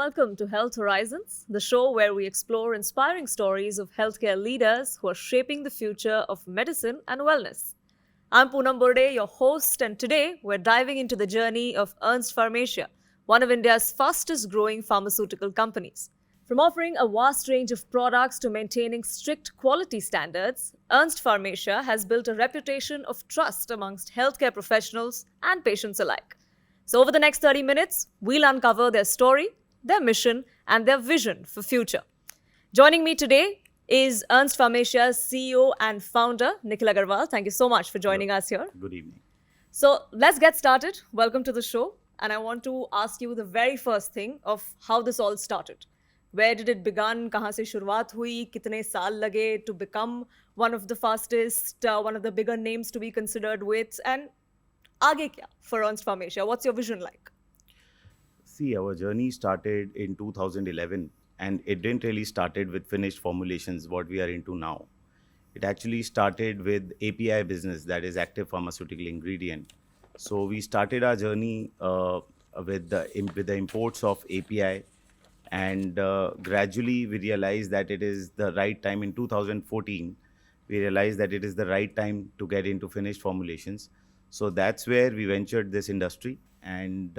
welcome to Health Horizons, the show where we explore inspiring stories of healthcare leaders who are shaping the future of medicine and wellness. I'm Poonam Burde, your host, and today we're diving into the journey of Ernst Pharmacia, one of India's fastest growing pharmaceutical companies. From offering a vast range of products to maintaining strict quality standards, Ernst Pharmacia has built a reputation of trust amongst healthcare professionals and patients alike. So over the next 30 minutes, we'll uncover their story, their mission, and their vision for future. Joining me today is Ernst Pharmacia's CEO and founder, Nikhil Agarwal. Thank you so much for joining us here. Good evening. So let's get started. Welcome to the show. And I want to ask you the very first thing of how this all started. Where did it begin? कहाँ से शुरुआत हुई? कितने साल लगे to become one of the fastest, one of the bigger names to be considered with? And आगे क्या for Ernst Pharmacia? What's your vision like? See, our journey started in 2011 and it didn't really started with finished formulations, what we are into now. It actually started with API business, that is active pharmaceutical ingredient. So we started our journey with the imports of API, and gradually we realized that it is the right time. In 2014, we realized that it is the right time to get into finished formulations. So that's where we ventured this industry, and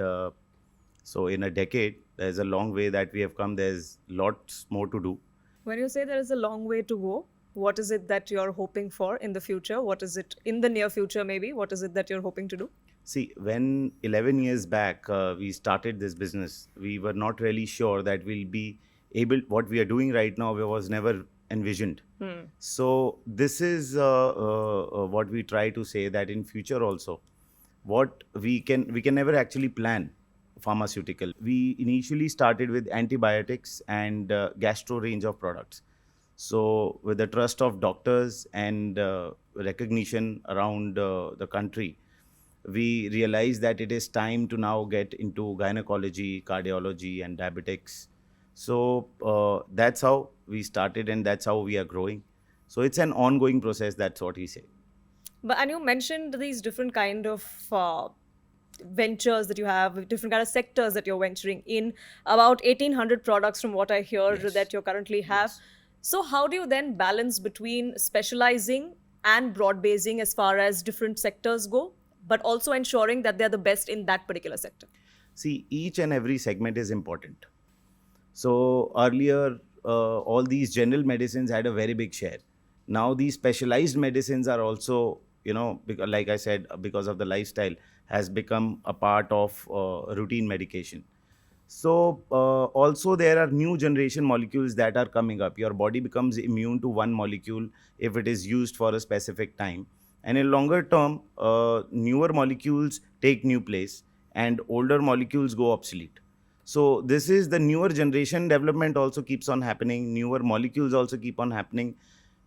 so in a decade, there's a long way that we have come. There's lots more to do. When you say there is a long way to go, what is it that you're hoping for in the future? What is it in the near future maybe? What is it that you're hoping to do? See, when 11 years back we started this business, we were not really sure that we'll be able, what we are doing right now was never envisioned. So this is what we try to say, that in future also, what we can never actually plan pharmaceutical. We initially started with antibiotics and gastro range of products. So with the trust of doctors and recognition around the country, we realized that it is time to now get into gynecology, cardiology, and diabetics. So that's how we started, and that's how we are growing. So it's an ongoing process. That's what we say. But and you mentioned these different kind of ventures that you have, different kind of sectors that you're venturing in. About 1,800 products, from what I hear, Yes. that you currently have. Yes. So how do you then balance between specializing and broad basing as far as different sectors go, but also ensuring that they're the best in that particular sector? See, each and every segment is important. So earlier, all these general medicines had a very big share. Now these specialized medicines are also, like I said, because of the lifestyle, has become a part of routine medication. So also there are new generation molecules that are coming up. Your body becomes immune to one molecule if it is used for a specific time. And in longer term, newer molecules take new place and older molecules go obsolete. So this is the newer generation development also keeps on happening. Newer molecules also keep on happening.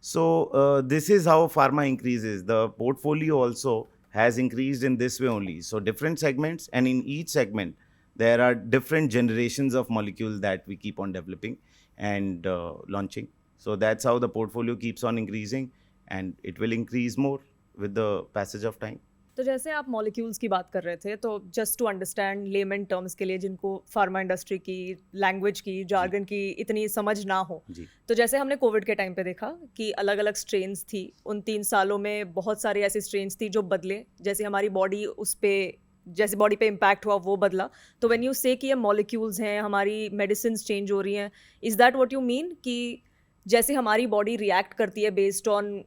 So this is how pharma increases. The portfolio also has increased in this way only. So different segments, and in each segment, there are different generations of molecules that we keep on developing and launching. So that's how the portfolio keeps on increasing, and it will increase more with the passage of time. तो जैसे आप molecules की बात कर रहे थे, तो just to understand layman terms के लिए जिनको फार्मा इंडस्ट्री की लैंग्वेज की जार्गन की इतनी समझ ना हो, तो जैसे हमने कोविड के टाइम पे देखा कि अलग अलग स्ट्रेन्स थी, उन 3 सालों में बहुत सारी ऐसी स्ट्रेन्स थी जो बदले, जैसे हमारी बॉडी उस पर जैसे बॉडी पे इम्पैक्ट हुआ वो बदला. तो व्हेन यू से कि ये मॉलिक्यूल्स हैं, हमारी मेडिसिन चेंज हो रही हैं, is that what you mean कि जैसे हमारी बॉडी रिएक्ट करती है based on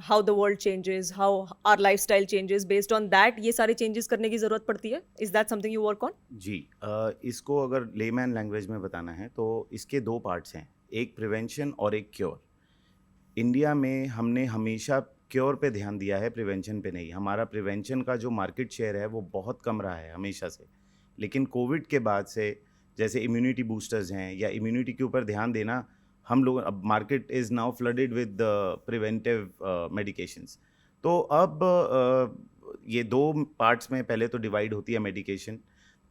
how the world changes, how our lifestyle changes, based on that ये सारे changes करने की ज़रूरत पड़ती है? Is that something you work on? जी, इसको अगर लेमैन लैंग्वेज में बताना है तो इसके 2 पार्ट्स हैं, एक प्रिवेंशन और एक क्योर. इंडिया में हमने हमेशा क्योर पे ध्यान दिया है, प्रिवेंशन पे नहीं. हमारा प्रिवेंशन का जो मार्केट शेयर है वो बहुत कम रहा है हमेशा से. लेकिन कोविड के बाद से जैसे इम्यूनिटी बूस्टर्स हैं या इम्यूनिटी के ऊपर ध्यान देना, हम लोग अब market is now flooded with preventive medications. तो अब ये 2 पार्ट्स में पहले तो डिवाइड होती है मेडिकेशन.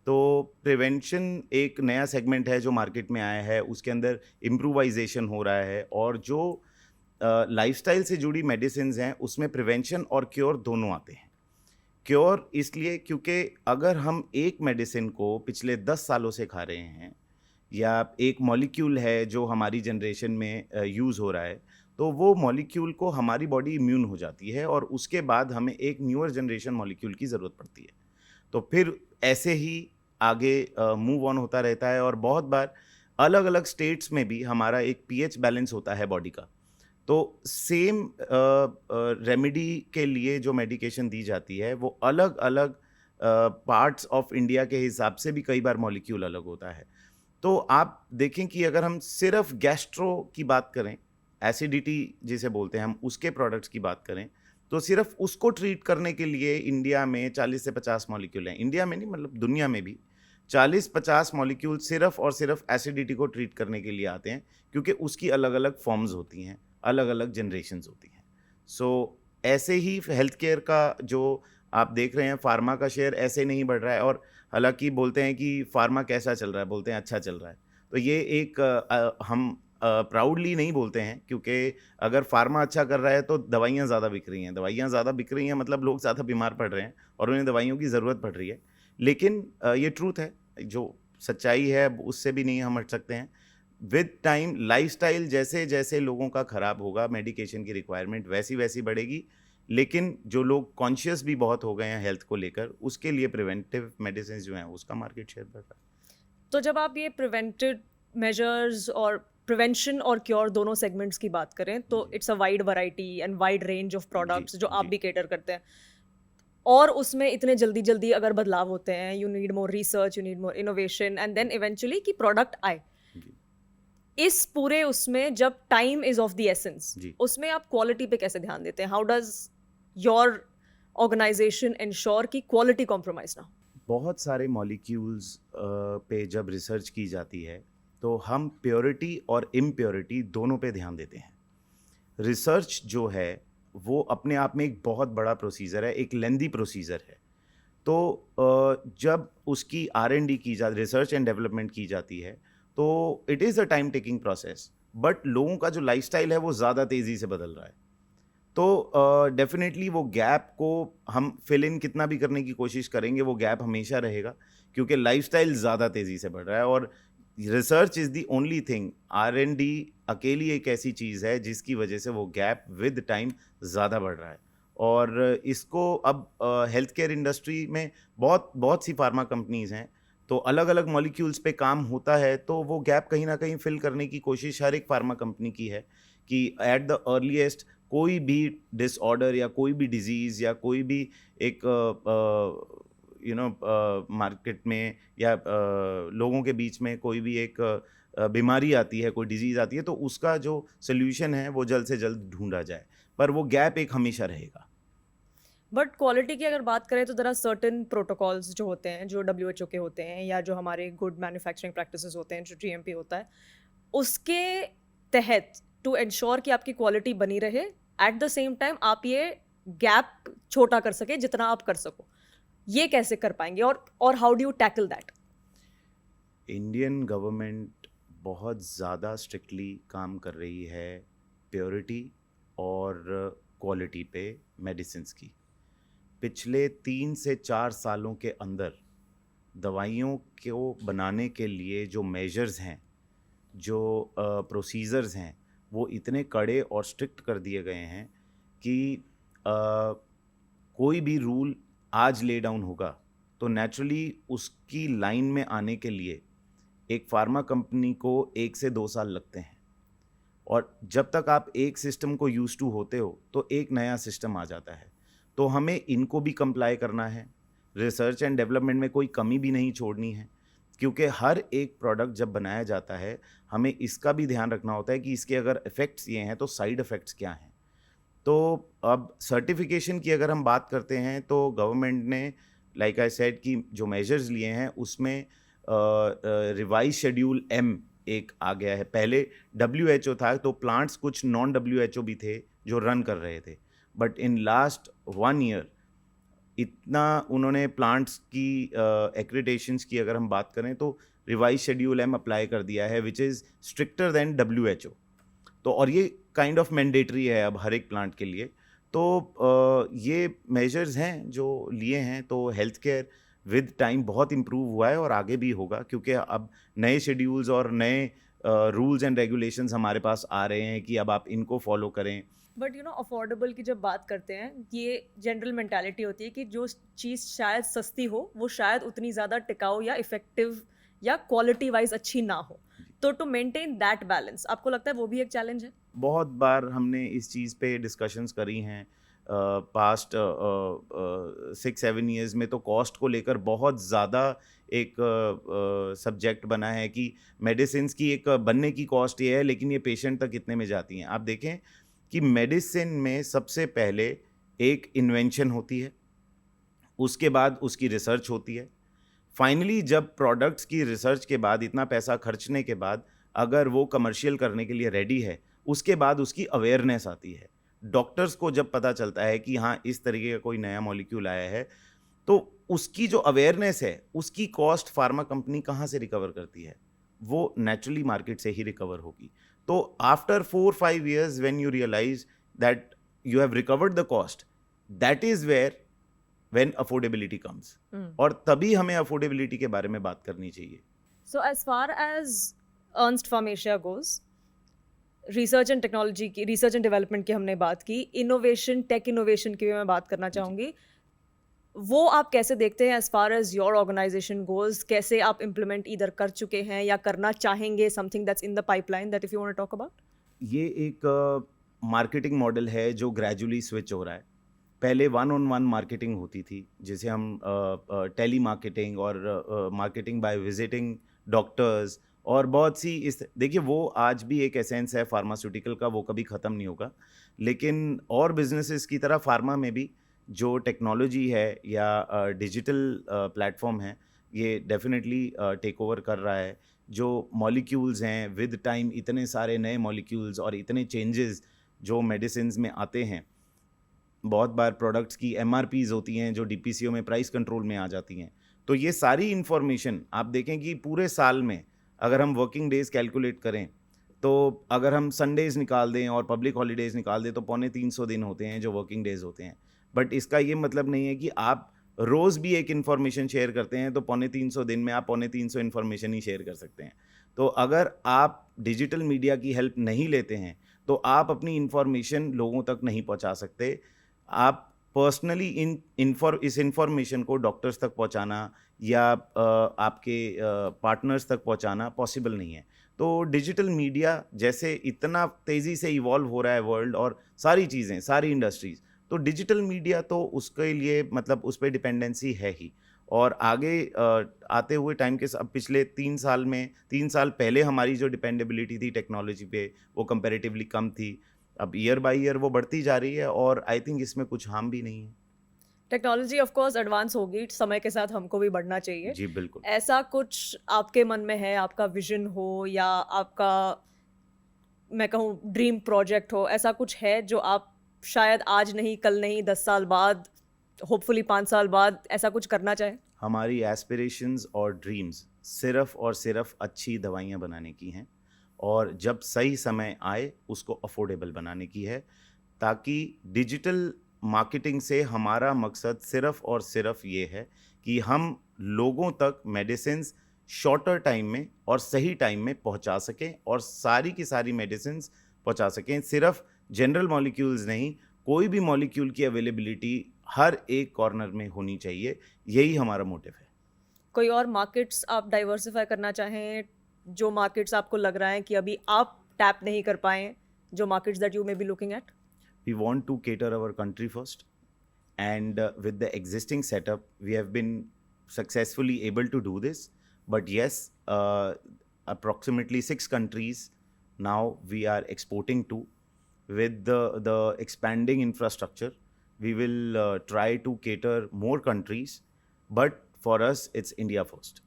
तो प्रिवेंशन एक नया सेगमेंट है जो मार्केट में आया है, उसके अंदर इम्प्रूवाइजेशन हो रहा है, और जो लाइफस्टाइल से जुड़ी मेडिसिन्स हैं उसमें प्रिवेंशन और क्योर दोनों आते हैं. क्योर इसलिए क्योंकि अगर हम एक मेडिसिन को पिछले 10 सालों से खा रहे हैं या एक मॉलिक्यूल है जो हमारी जनरेशन में यूज़ हो रहा है, तो वो मॉलिक्यूल को हमारी बॉडी इम्यून हो जाती है और उसके बाद हमें एक न्यूअर जनरेशन मॉलिक्यूल की ज़रूरत पड़ती है। तो फिर ऐसे ही आगे मूव ऑन होता रहता है और बहुत बार अलग अलग स्टेट्स में भी हमारा एक पीएच बैलेंस होता है बॉडी का। तो सेम रेमेडी के लिए जो मेडिकेशन दी जाती है वो अलग अलग पार्ट्स ऑफ इंडिया के हिसाब से भी कई बार मॉलिक्यूल अलग होता है। तो आप देखें कि अगर हम सिर्फ गैस्ट्रो की बात करें, एसिडिटी जिसे बोलते हैं हम, उसके प्रोडक्ट्स की बात करें, तो सिर्फ उसको ट्रीट करने के लिए इंडिया में 40 से 50 मॉलिक्यूल हैं। इंडिया में नहीं, मतलब दुनिया में भी 40-50 मॉलिक्यूल सिर्फ और सिर्फ एसिडिटी को ट्रीट करने के लिए आते हैं, क्योंकि उसकी अलग अलग फॉर्म्स होती हैं, अलग अलग जनरेशन्स होती हैं। सो ऐसे ही हेल्थ केयर का जो आप देख रहे हैं, फार्मा का शेयर ऐसे नहीं बढ़ रहा है। और हालांकि बोलते हैं कि फार्मा कैसा चल रहा है, बोलते हैं अच्छा चल रहा है। तो ये एक हम प्राउडली नहीं बोलते हैं, क्योंकि अगर फार्मा अच्छा कर रहा है तो दवाइयाँ ज़्यादा बिक रही हैं। दवाइयाँ ज़्यादा बिक रही हैं मतलब लोग ज़्यादा बीमार पड़ रहे हैं और उन्हें दवाइयों की ज़रूरत पड़ रही है। लेकिन ये ट्रूथ है, जो सच्चाई है उससे भी नहीं हम हट सकते हैं। विद टाइम लाइफस्टाइल जैसे जैसे लोगों का ख़राब होगा, मेडिकेशन की रिक्वायरमेंट वैसी वैसी बढ़ेगी। लेकिन जो लोग कॉन्शियस भी बहुत हो गए हैं हेल्थ को लेकर, उसके लिए प्रिवेंटिव मेडिसिन जो हैं उसका मार्केट शेयर बढ़ रहा है। तो जब आप ये प्रिवेंटिव मेजर्स और प्रिवेंशन और क्योर दोनों सेगमेंट्स की बात करें तो जी। It's a wide variety and wide range of जी, प्रोडक्ट्स जो आप जी, भी केटर करते हैं, और उसमें इतने जल्दी जल्दी अगर बदलाव होते हैं, you need more research, you need more innovation and then eventually कि प्रोडक्ट आए। जी, इस पूरे उसमें जब time is of the essence, जी। उसमें आप क्वालिटी पे कैसे ध्यान देते हैं? How does your organisation ensure कि क्वालिटी कॉम्प्रोमाइज ना हो? बहुत सारे मॉलिक्यूल्स पे जब रिसर्च की जाती है, तो हम प्योरिटी और इम्प्योरिटी दोनों पे ध्यान देते हैं। रिसर्च जो है वो अपने आप में एक बहुत बड़ा प्रोसीजर है, एक लेंदी प्रोसीजर है। तो जब उसकी R&D की जा रिसर्च एंड डेवलपमेंट की जाती है, तो it is a time taking process. But लोगों का जो लाइफस्टाइल है वो ज़्यादा तेज़ी से बदल रहा है। तो डेफिनेटली वो गैप को हम फिल इन कितना भी करने की कोशिश करेंगे, वो गैप हमेशा रहेगा, क्योंकि लाइफस्टाइल ज़्यादा तेज़ी से बढ़ रहा है। और research is the only thing, R&D अकेली एक ऐसी चीज़ है जिसकी वजह से वो गैप विद टाइम ज़्यादा बढ़ रहा है। और इसको अब हेल्थ केयर इंडस्ट्री में बहुत बहुत सी फार्मा कंपनीज़ हैं, तो अलग अलग मॉलिक्यूल्स पे काम होता है, तो वो गैप कहीं ना कहीं फिल करने की कोशिश हर एक फार्मा कंपनी की है कि एट द अर्लीस्ट कोई भी डिसऑर्डर या कोई भी डिजीज़ या कोई भी एक मार्केट में या लोगों के बीच में कोई भी एक बीमारी आती है, कोई डिजीज़ आती है, तो उसका जो सोल्यूशन है वो जल्द से जल्द ढूंढा जाए। पर वो गैप एक हमेशा रहेगा। बट क्वालिटी की अगर बात करें तो देयर आर सर्टेन प्रोटोकॉल्स जो होते हैं, जो WHO के होते हैं या जो हमारे गुड मैन्युफैक्चरिंग प्रैक्टिसेस होते हैं, जो GMP होता है, उसके तहत टू इंश्योर कि आपकी क्वालिटी बनी रहे, एट द सेम टाइम आप ये गैप छोटा कर सके जितना आप कर सको, ये कैसे कर पाएंगे? और how do you tackle that? Indian government बहुत ज़्यादा स्ट्रिक्टली काम कर रही है प्योरिटी और क्वालिटी पे मेडिसिन्स की। पिछले 3 से 4 सालों के अंदर दवाइयों को बनाने के लिए जो मेजर्स हैं, जो प्रोसीजर्स हैं, वो इतने कड़े और स्ट्रिक्ट कर दिए गए हैं कि कोई भी रूल आज ले डाउन होगा तो नेचुरली उसकी लाइन में आने के लिए एक फार्मा कंपनी को 1 से 2 साल लगते हैं। और जब तक आप एक सिस्टम को यूज टू होते हो तो एक नया सिस्टम आ जाता है। तो हमें इनको भी कंप्लाई करना है, रिसर्च एंड डेवलपमेंट में कोई कमी भी नहीं छोड़नी है, क्योंकि हर एक प्रोडक्ट जब बनाया जाता है हमें इसका भी ध्यान रखना होता है कि इसके अगर इफ़ेक्ट्स ये हैं तो साइड इफ़ेक्ट्स क्या हैं। तो अब सर्टिफिकेशन की अगर हम बात करते हैं तो गवर्नमेंट ने लाइक आई सेड कि जो मेजर्स लिए हैं उसमें रिवाइज शेड्यूल M एक आ गया है। पहले WHO था, तो प्लांट्स कुछ नॉन WHO भी थे जो रन कर रहे थे, बट इन लास्ट 1 ईयर इतना उन्होंने प्लांट्स की एक्रीडेशंस की अगर हम बात करें तो रिवाइज शेड्यूल M अप्लाई कर दिया है, which is stricter than WHO। तो और ये काइंड ऑफ मैंडेटरी है अब हर एक प्लांट के लिए। तो ये मेजर्स हैं जो लिए हैं। तो हेल्थ केयर विद टाइम बहुत इम्प्रूव हुआ है और आगे भी होगा, क्योंकि अब नए शेड्यूल्स और नए रूल्स एंड रेगुलेशंस हमारे पास आ रहे हैं कि अब आप इनको फॉलो करें. बट यू नो अफोर्डेबल की जब बात करते हैं, ये जनरल मेंटालिटी होती है कि जो चीज़ शायद सस्ती हो वो शायद उतनी ज़्यादा टिकाऊ या इफेक्टिव या क्वालिटी वाइज अच्छी ना हो. तो टू मेंटेन दैट बैलेंस आपको लगता है वो भी एक चैलेंज है? बहुत बार हमने इस चीज़ पे डिस्कशंस करी हैं. पास्ट 6-7 ईयर्स में तो कॉस्ट को लेकर बहुत ज़्यादा एक सब्जेक्ट बना है कि मेडिसिन की एक बनने की कॉस्ट ये है, लेकिन ये पेशेंट तक कितने में जाती हैं. आप देखें कि मेडिसिन में सबसे पहले एक इन्वेंशन होती है, उसके बाद उसकी रिसर्च होती है. फाइनली जब प्रोडक्ट्स की रिसर्च के बाद इतना पैसा खर्चने के बाद अगर वो कमर्शियल करने के लिए रेडी है, उसके बाद उसकी अवेयरनेस आती है. डॉक्टर्स को जब पता चलता है कि हाँ इस तरीके का कोई नया मॉलिक्यूल आया है, तो उसकी जो अवेयरनेस है उसकी कॉस्ट फार्मा कंपनी कहाँ से रिकवर करती है? वो नेचुरली मार्केट से ही रिकवर होगी. तो after 4-5 years when you realise that you have recovered the cost, that is where when affordability comes. और तभी हमें अफोर्डेबिलिटी के बारे में बात करनी चाहिए. So as far as Ernst Pharmacia goes, research and technology की, रिसर्च एंड डेवलपमेंट की हमने बात की, इनोवेशन, टेक इनोवेशन की भी मैं बात करना चाहूँगी. वो आप कैसे देखते हैं as far as your organisation goes? कैसे आप इम्प्लीमेंट इधर कर चुके हैं या करना चाहेंगे? Something that's in the pipeline that if you want to talk about. ये एक मार्केटिंग मॉडल है जो ग्रेजुअली स्विच हो रहा है. पहले 1-on-1 मार्केटिंग होती थी, जिसे हम टेली मार्केटिंग और मार्केटिंग बाय विजिटिंग डॉक्टर्स और बहुत सी इस देखिए वो आज भी एक एसेंस है फार्मास्यूटिकल का, वो कभी ख़त्म नहीं होगा. लेकिन और बिजनेसेस की तरह फार्मा में भी जो टेक्नोलॉजी है या डिजिटल प्लेटफॉर्म है, ये डेफिनेटली टेक ओवर कर रहा है. जो मॉलिक्यूल्स हैं, विद टाइम इतने सारे नए मॉलिक्यूल्स और इतने चेंजेस जो मेडिसिन्स में आते हैं. बहुत बार प्रोडक्ट्स की MRPs होती हैं जो DPCO में प्राइस कंट्रोल में आ जाती हैं. तो ये सारी इन्फॉर्मेशन आप देखें कि पूरे साल में अगर हम वर्किंग डेज कैलकुलेट करें, तो अगर हम संडेज़ निकाल दें और पब्लिक हॉलीडेज़ निकाल दें तो 350 दिन होते हैं जो वर्किंग डेज़ होते हैं. बट इसका ये मतलब नहीं है कि आप रोज़ भी एक इन्फॉर्मेशन शेयर करते हैं तो 350 दिन में आप 350 इन्फॉर्मेशन ही शेयर कर सकते हैं. तो अगर आप डिजिटल मीडिया की हेल्प नहीं लेते हैं तो आप अपनी इन्फॉर्मेशन लोगों तक नहीं पहुंचा सकते. आप पर्सनली इस इंफॉर्मेशन को डॉक्टर्स तक पहुंचाना या आपके पार्टनर्स तक पहुंचाना पॉसिबल नहीं है. तो डिजिटल मीडिया जैसे इतना तेज़ी से इवॉल्व हो रहा है वर्ल्ड और सारी चीज़ें, सारी इंडस्ट्रीज़, तो डिजिटल मीडिया तो उसके लिए मतलब उस पर डिपेंडेंसी है ही. और आगे आते हुए टाइम के अब पिछले 3 साल पहले हमारी जो डिपेंडेबिलिटी थी टेक्नोलॉजी पे वो कंपैरेटिवली कम थी. अब ईयर बाय ईयर वो बढ़ती जा रही है और आई थिंक इसमें कुछ हार्म भी नहीं है. टेक्नोलॉजी ऑफ कोर्स एडवांस होगी, समय के साथ हमको भी बढ़ना चाहिए. जी बिल्कुल. ऐसा कुछ आपके मन में है, आपका विजन हो या आपका मैं कहूँ ड्रीम प्रोजेक्ट हो, ऐसा कुछ है जो आप शायद आज नहीं, कल नहीं, 10 साल बाद, होपफुली 5 साल बाद ऐसा कुछ करना चाहें? हमारी एस्पिरेशंस और ड्रीम्स सिर्फ और सिर्फ अच्छी दवाइयाँ बनाने की हैं और जब सही समय आए उसको अफोर्डेबल बनाने की है, ताकि डिजिटल मार्केटिंग से हमारा मकसद सिर्फ और सिर्फ ये है कि हम लोगों तक मेडिसिन्स शॉर्टर टाइम में और सही टाइम में पहुंचा सकें और सारी की सारी मेडिसिन्स पहुंचा सकें. सिर्फ जनरल मॉलिक्यूल्स नहीं, कोई भी मॉलिक्यूल की अवेलेबिलिटी हर एक कॉर्नर में होनी चाहिए. यही हमारा मोटिव है. कोई और मार्केट्स आप डाइवर्सिफाई करना चाहें, जो मार्केट्स आपको लग रहा है कि अभी आप टैप नहीं कर पाए, जो markets that you may be looking at? We want to cater our country first, and with the existing setup we have been successfully able to do this. But yes, approximately 6 countries now we are exporting to. With the expanding infrastructure we will try to cater more countries, but for us it's India first.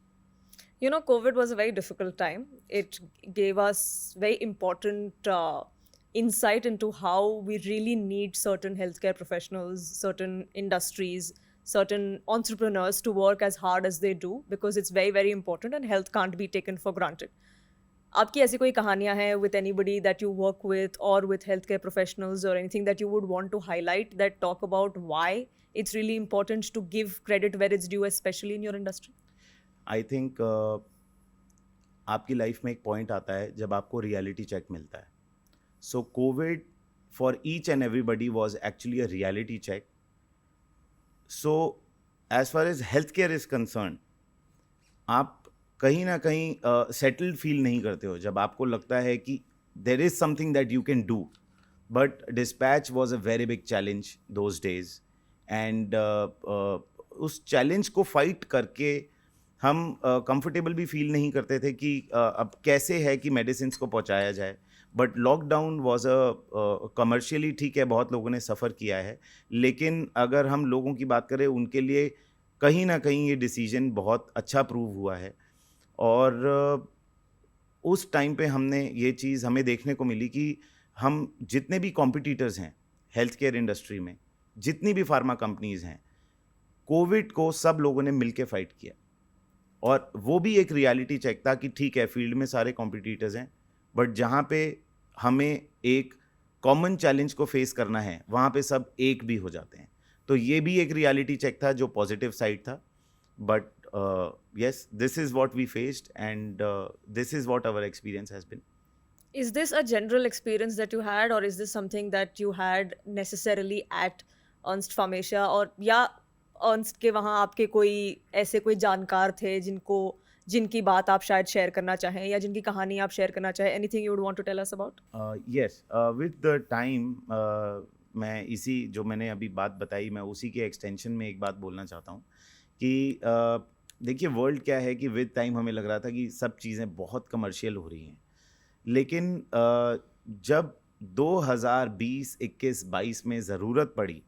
You know, COVID was a very difficult time. It gave us very important insight into how we really need certain healthcare professionals, certain industries, certain entrepreneurs to work as hard as they do, because it's very, very important and health can't be taken for granted. आपकी ऐसी कोई कहानियाँ हैं with anybody that you work with or with healthcare professionals or anything that you would want to highlight that talk about why it's really important to give credit where it's due, especially in your industry? I think आपकी life में एक point आता है जब आपको reality check मिलता है. So Covid for each and everybody was actually a reality check. So as far as health care is concern, आप कहीं ना कहीं सेटल्ड फील नहीं करते हो जब आपको लगता है कि there is something that you can do. But dispatch was a very big challenge those days, and उस चैलेंज को फाइट करके हम कंफर्टेबल भी फील नहीं करते थे कि अब कैसे है कि मेडिसिन को पहुंचाया जाए. But lockdown was a commercially ठीक है, बहुत लोगों ने सफ़र किया है, लेकिन अगर हम लोगों की बात करें उनके लिए कहीं ना कहीं ये डिसीजन बहुत अच्छा प्रूव हुआ है. और उस टाइम पे हमने ये चीज़ हमें देखने को मिली कि हम जितने भी कॉम्पिटिटर्स हैं हेल्थ केयर इंडस्ट्री में, जितनी भी फार्मा कंपनीज़ हैं, कोविड को सब लोगों ने मिल के फाइट किया. और वो भी एक रियलिटी चेक था कि ठीक है, फील्ड में सारे कॉम्पिटिटर्स हैं, बट जहाँ पे हमें एक कॉमन चैलेंज को फेस करना है वहाँ पे सब एक भी हो जाते हैं. तो ये भी एक रियलिटी चेक था जो पॉजिटिव साइड था. But yes, this is what we faced, and this is what our experience has been. Is this a general experience that you had, or is this something that you had necessarily at Ernst Pharmacia, और या Ernst के वहाँ आपके कोई ऐसे कोई जानकार थे जिनकी बात आप शायद शेयर करना चाहें या जिनकी कहानी आप शेयर करना चाहें? Anything you would want to tell us about? Yes, with the time, मैं इसी जो मैंने अभी बात बताई, मैं उसी के एक्सटेंशन में एक बात बोलना चाहता हूँ कि देखिए, वर्ल्ड क्या है कि विद टाइम हमें लग रहा था कि सब चीज़ें बहुत कमर्शियल हो रही हैं, लेकिन जब 2020, 21, 22 में ज़रूरत पड़ी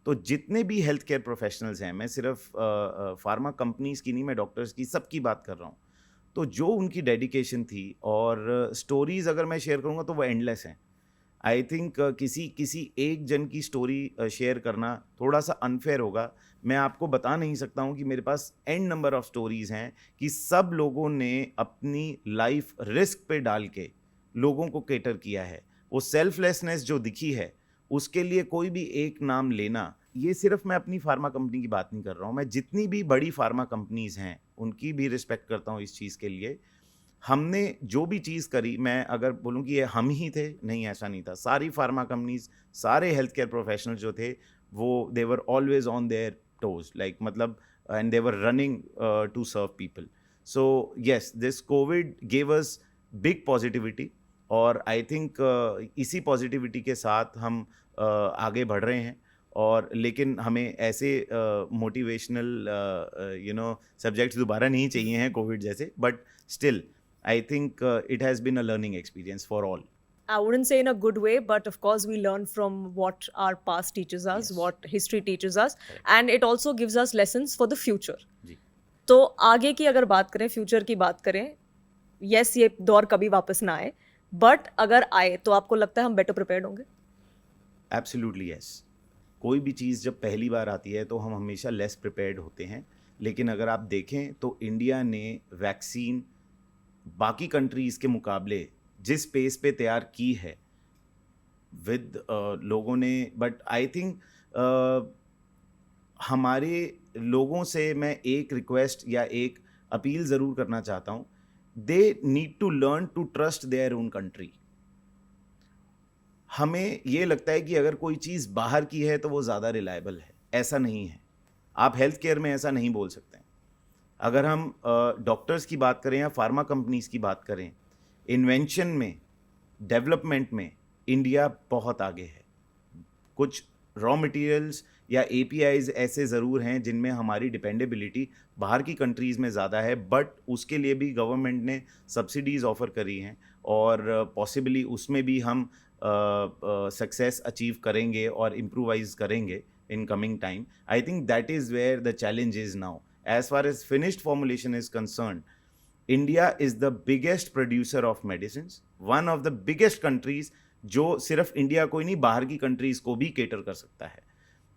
तो जितने भी हेल्थ केयर प्रोफेशनल्स हैं, मैं सिर्फ फार्मा कंपनीज़ की नहीं, मैं डॉक्टर्स की सबकी बात कर रहा हूँ, तो जो उनकी डेडिकेशन थी और स्टोरीज़ अगर मैं शेयर करूँगा तो वो एंडलेस हैं. आई थिंक किसी एक जन की स्टोरी शेयर करना थोड़ा सा अनफेयर होगा. मैं आपको बता नहीं सकता हूँ कि मेरे पास एंड नंबर ऑफ स्टोरीज़ हैं कि सब लोगों ने अपनी लाइफ रिस्क पे डाल के लोगों को केटर किया है. वो सेल्फलेसनेस जो दिखी है, उसके लिए कोई भी एक नाम लेना, ये सिर्फ मैं अपनी फार्मा कंपनी की बात नहीं कर रहा हूँ, मैं जितनी भी बड़ी फार्मा कंपनीज़ हैं उनकी भी रिस्पेक्ट करता हूँ इस चीज़ के लिए. हमने जो भी चीज़ करी, मैं अगर बोलूँ कि ये हम ही थे, नहीं, ऐसा नहीं था. सारी फार्मा कंपनीज, सारे हेल्थ केयर प्रोफेशनल जो थे, वो they were always on their toes, like मतलब, and they were running to serve people. So yes, this Covid gave us big positivity, और आई थिंक इसी पॉजिटिविटी के साथ हम आगे बढ़ रहे हैं. और लेकिन हमें ऐसे मोटिवेशनल सब्जेक्ट्स दोबारा नहीं चाहिए हैं कोविड जैसे, but still I think it has been a learning experience for all. I wouldn't say in a good way, but of course we learn from what our past teaches us, Yes. what history teaches us, Correct. and it also gives us lessons for the future. जी. तो आगे की अगर बात करें, future की बात करें, yes, ये दौर कभी वापस ना आए, बट अगर आए तो आपको लगता है हम बेटर प्रिपेयर्ड होंगे? Absolutely yes. कोई भी चीज़ जब पहली बार आती है तो हम हमेशा लेस प्रिपेयर्ड होते हैं, लेकिन अगर आप देखें तो इंडिया ने वैक्सीन बाकी कंट्रीज़ के मुकाबले जिस पेस पे तैयार की है विद लोगों ने, बट आई थिंक हमारे लोगों से मैं एक रिक्वेस्ट या एक अपील ज़रूर करना चाहता हूँ. They need to learn to trust their own country. हमें ये लगता है कि अगर कोई चीज़ बाहर की है तो वो ज़्यादा रिलायबल है. ऐसा नहीं है. आप हेल्थ केयर में ऐसा नहीं बोल सकते हैं. अगर हम डॉक्टर्स की बात करें या फार्मा कंपनीज़ की बात करें, इन्वेंशन में, डेवलपमेंट में इंडिया बहुत आगे है. कुछ रॉ मटेरियल्स या APIs ऐसे ज़रूर हैं जिनमें हमारी डिपेंडेबिलिटी बाहर की कंट्रीज़ में ज़्यादा है, बट उसके लिए भी गवर्नमेंट ने सब्सिडीज़ ऑफ़र करी हैं, और पॉसिबली उसमें भी हम सक्सेस अचीव करेंगे और इम्प्रूवाइज करेंगे in coming time. I think that is where the challenge is now. As far as finished formulation is concerned, India is the biggest producer of medicines, one of the biggest countries जो सिर्फ India को ही नहीं, बाहर की countries को भी cater कर सकता है.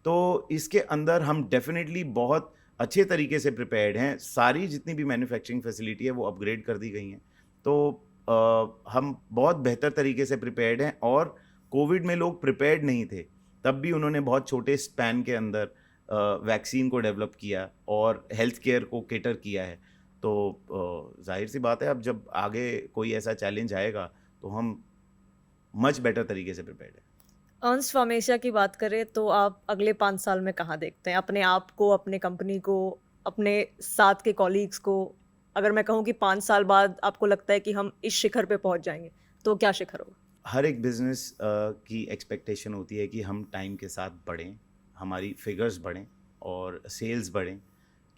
तो इसके अंदर हम डेफिनेटली बहुत अच्छे तरीके से प्रिपेयर्ड हैं. सारी जितनी भी मैन्युफैक्चरिंग फैसिलिटी है वो अपग्रेड कर दी गई हैं. तो हम बहुत बेहतर तरीके से प्रिपेयर्ड हैं, और कोविड में लोग प्रिपेयर्ड नहीं थे, तब भी उन्होंने बहुत छोटे स्पैन के अंदर वैक्सीन को डेवलप किया और हेल्थ केयर को केटर किया है। तो जाहिर सी बात है, अब जब आगे कोई ऐसा चैलेंज आएगा तो हम मच बेटर तरीके से प्रिपेयर्ड है। अर्न्स्ट फार्मेसिया की बात करें तो आप अगले 5 साल में कहाँ देखते हैं अपने आप को, अपने कंपनी को, अपने साथ के कॉलीग्स को? अगर मैं कहूँ कि 5 साल बाद आपको लगता है कि हम इस शिखर पे पहुँच जाएंगे, तो क्या शिखर होगा? हर एक बिजनेस की एक्सपेक्टेशन होती है कि हम टाइम के साथ बढ़ें, हमारी फिगर्स बढ़ें और सेल्स बढ़ें।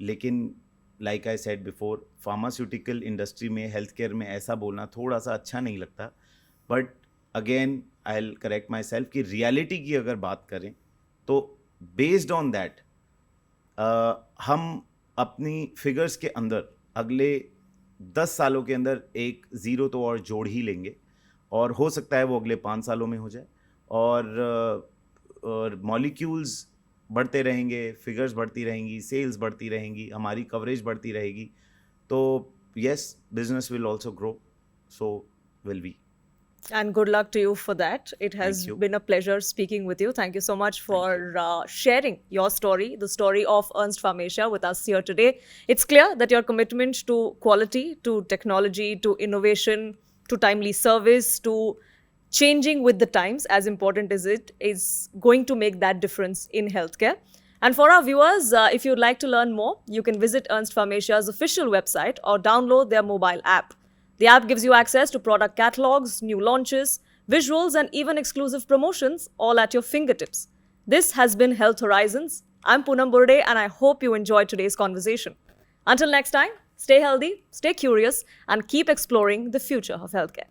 लेकिन like I said before, pharmaceutical industry में, हेल्थ केयर में ऐसा बोलना थोड़ा सा अच्छा नहीं लगता। But again I will correct my self कि रियलिटी की अगर बात करें तो बेस्ड ऑन दैट हम अपनी फिगर्स के अंदर अगले 10 सालों के अंदर एक ज़ीरो तो और जोड़ ही लेंगे, और हो सकता है वो अगले 5 सालों में हो जाए। और मॉलिक्यूल्स बढ़ते रहेंगे, फिगर्स बढ़ती रहेंगी, सेल्स बढ़ती रहेंगी, हमारी कवरेज बढ़ती रहेगी। तो yes, business will also grow, so will we. And good luck to you for that. It has Thank you. been a pleasure speaking with you. Thank you so much for sharing your story, the story of Ernst Pharmacia, with us here today. It's clear that your commitment to quality, to technology, to innovation, to timely service, to changing with the times, as important as it is, going to make that difference in healthcare. And for our viewers, if you'd like to learn more, you can visit Ernst Pharmacia's official website or download their mobile app. The app gives you access to product catalogs, new launches, visuals, and even exclusive promotions, all at your fingertips. This has been Health Horizons. I'm Poonam Burde, and I hope you enjoyed today's conversation. Until next time, stay healthy, stay curious, and keep exploring the future of healthcare.